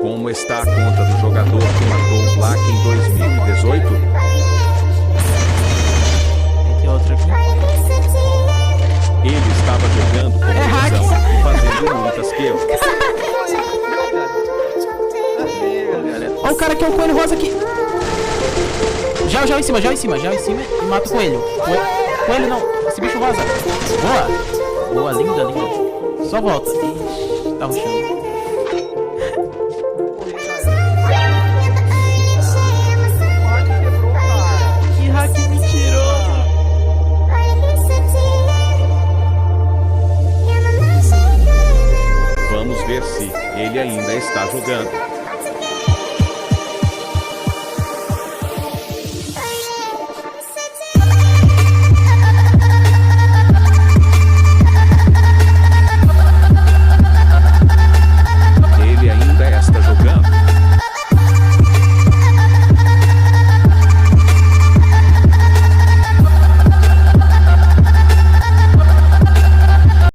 Como está a conta do jogador que matou o Black em 2018? Tem outro aqui. Ele estava jogando com tesão e fazendo muitas kills. Olha o cara que é o coelho rosa aqui. Já em cima, e mata o coelho. Coelho não, esse bicho rosa. Boa, linda. Só volta. Ixi, tá rushando.